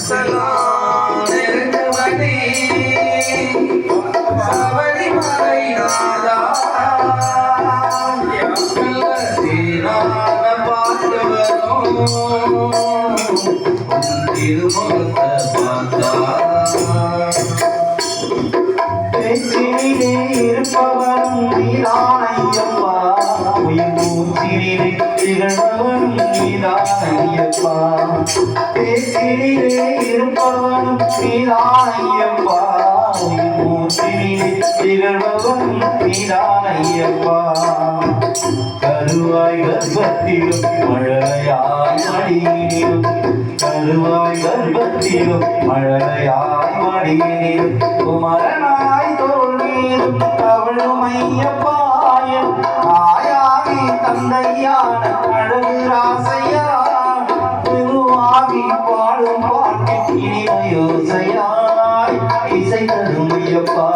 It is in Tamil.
சலாம் நெருங்குவதே சபரிமலை நாதா தீரான பார்த்து வரும் திருமுகத்தை பார்த்தா பேச்சிலே இருப்பவன் நீதானையப்பா உயிர் மூச்சிலே திகழ்பவன் நீதானையப்பா பேச்சிலே இருப்பவன் நீதானையப்பா உயிர் மூச்சிலே திகழ்பவன் நீதானையப்பா கருவாய் கர்ப்பத்திலும் மழலையாய் மடியிலும் கருவாய் கர்ப்பத்திலும் மழலையாய் மடியிலும் குமரனாய் தோல்வீரும் கவழுமையப்பாயம் ஆயாகி தந்தையான அழகு ராசையா திருவாகி பாடும் பாட்டின் இனிமையோசையாய் இசை தருமையப்பா